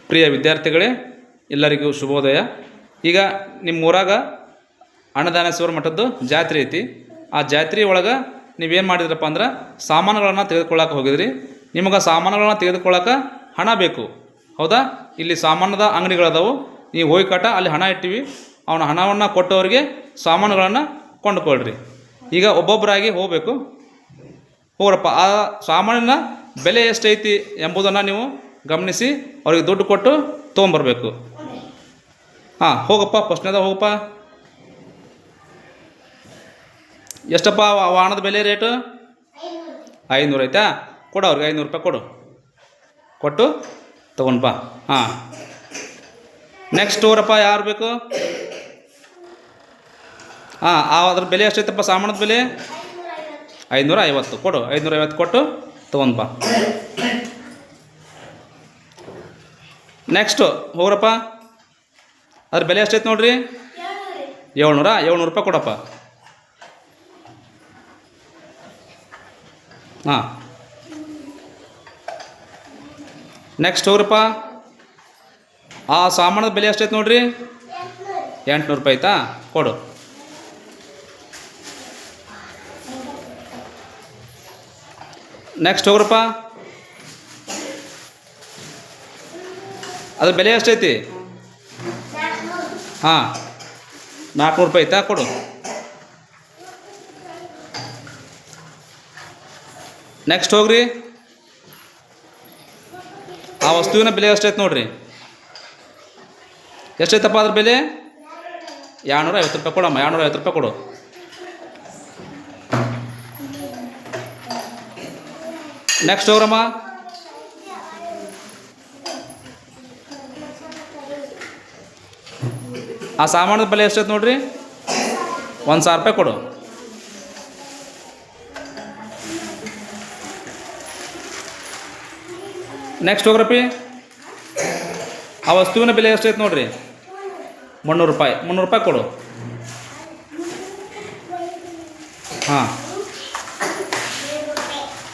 ಪ್ರಿಯ ವಿದ್ಯಾರ್ಥಿಗಳೇ, ಎಲ್ಲರಿಗೂ ಶುಭೋದಯ. ಈಗ ನಿಮ್ಮ ಊರಾಗ ಅನ್ನದಾನೇಶ್ವರ ಮಠದ್ದು ಜಾತ್ರೆ ಐತಿ. ಆ ಜಾತ್ರೆ ಒಳಗೆ ನೀವೇನು ಮಾಡಿದ್ರಪ್ಪ ಅಂದ್ರೆ ಸಾಮಾನುಗಳನ್ನು ತೆಗೆದುಕೊಳ್ಳಕ್ಕೆ ಹೋಗಿದ್ರಿ. ನಿಮಗೆ ಸಾಮಾನುಗಳನ್ನ ತೆಗೆದುಕೊಳ್ಳೋಕೆ ಹಣ ಬೇಕು, ಹೌದಾ? ಇಲ್ಲಿ ಸಾಮಾನದ ಅಂಗಡಿಗಳದಾವು, ನೀವು ಹೋಗಿ ಕಟ್ಟ ಅಲ್ಲಿ ಹಣ ಇಟ್ಟಿವಿ. ಅವನ ಹಣವನ್ನು ಕೊಟ್ಟವರಿಗೆ ಸಾಮಾನುಗಳನ್ನು ಕೊಂಡುಕೊಳ್ರಿ. ಈಗ ಒಬ್ಬೊಬ್ಬರಾಗಿ ಹೋಗಬೇಕು. ಹೋಗ್ರಪ್ಪ. ಆ ಸಾಮಾನಿನ ಬೆಲೆ ಎಷ್ಟೈತಿ ಎಂಬುದನ್ನು ನೀವು ಗಮನಿಸಿ ಅವ್ರಿಗೆ ದುಡ್ಡು ಕೊಟ್ಟು ತೊಗೊಂಬರ್ಬೇಕು. ಹಾಂ, ಹೋಗಪ್ಪ. ಫಸ್ಟ್ನೇದ ಹೋಗಪ್ಪ. ಎಷ್ಟಪ್ಪ ವಾಹನದ ಬೆಲೆ ರೇಟು? 500 ಐತಾ? ಕೊಡು ಅವ್ರಿಗೆ 500 ರೂಪಾಯಿ ಕೊಡು. ಕೊಟ್ಟು ತೊಗೊಂಡ್ಬಾ. ಹಾಂ, ನೆಕ್ಸ್ಟ್ ಹೋಗ್ರಪ್ಪ. ಯಾರು ಬೇಕು? ಹಾಂ, ಅದ್ರ ಬೆಲೆ ಎಷ್ಟೈತಪ್ಪ? ಸಾಮಾನದ ಬೆಲೆ 550. ಕೊಡು. 550 ಕೊಟ್ಟು ತೊಗೊಂಡ್ಬಾ. ನೆಕ್ಸ್ಟು ಹೋಗ್ರಪ್ಪ. ಅದ್ರ ಬೆಲೆ ಎಷ್ಟೈತೆ ನೋಡ್ರಿ? 700 ರೂಪಾಯಿ ಕೊಡಪ್ಪ. ಹಾಂ, ನೆಕ್ಸ್ಟ್ ಹೋಗ್ರಪ್ಪ. ಆ ಸಾಮಾನದ ಬೆಲೆ ಎಷ್ಟೈತೆ ನೋಡ್ರಿ? 800 ರೂಪಾಯಿ ಆಯ್ತಾ? ಕೊಡು. ನೆಕ್ಸ್ಟ್ ಹೋಗ್ರಪ್ಪ. ಅದ್ರ ಬೆಲೆ ಎಷ್ಟೈತಿ? ಹಾಂ, 400 ರೂಪಾಯಿ ಆಯ್ತಾ? ಕೊಡು. ನೆಕ್ಸ್ಟ್ ಹೋಗ್ರಿ. ಆ ವಸ್ತುವಿನ ಬೆಲೆ ಎಷ್ಟೈತೆ ನೋಡ್ರಿ? ಎಷ್ಟೈತಪ್ಪ ಅದ್ರ ಬೆಲೆ? 250 ರೂಪಾಯಿ ಕೊಡಮ್ಮ. 250 ರೂಪಾಯಿ ಕೊಡು. ನೆಕ್ಸ್ಟ್ ಹೋಗ್ರಮ್ಮ. ಆ ಸಾಮಾನದ ಬೆಲೆ ಎಷ್ಟೈತೆ ನೋಡ್ರಿ? 1000 ರೂಪಾಯಿ ಕೊಡು. ನೆಕ್ಸ್ಟ್ ಹೋಗ್ರಪ್ಪಿ. ಆ ವಸ್ತುವಿನ ಬೆಲೆ ಎಷ್ಟೈತೆ ನೋಡ್ರಿ? 300 ರೂಪಾಯಿ. 300 ರೂಪಾಯಿ ಕೊಡು. ಹಾಂ,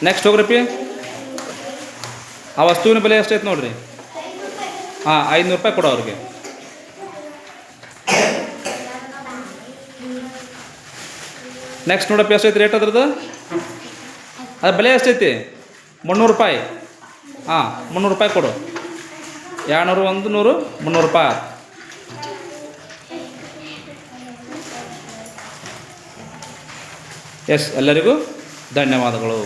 ನೆಕ್ಸ್ಟ್ ಹೋಗ್ರಪ್ಪಿ. ಆ ವಸ್ತುವಿನ ಬೆಲೆ ಎಷ್ಟೈತೆ ನೋಡ್ರಿ? ಹಾಂ, 500 ರೂಪಾಯಿ ಕೊಡು ಅವ್ರಿಗೆ. ನೆಕ್ಸ್ಟ್ ನೋಡಪ್ಪ, ಎಷ್ಟೈತಿ ರೇಟ್ ಅದ್ರದ್ದು? ಅದ್ರ ಬೆಲೆ ಎಷ್ಟೈತಿ? 300 ರೂಪಾಯಿ. ಹಾಂ, 300 ರೂಪಾಯಿ ಕೊಡು. 200, 100, 300 ರೂಪಾಯಿ. ಎಸ್, ಎಲ್ಲರಿಗೂ ಧನ್ಯವಾದಗಳು.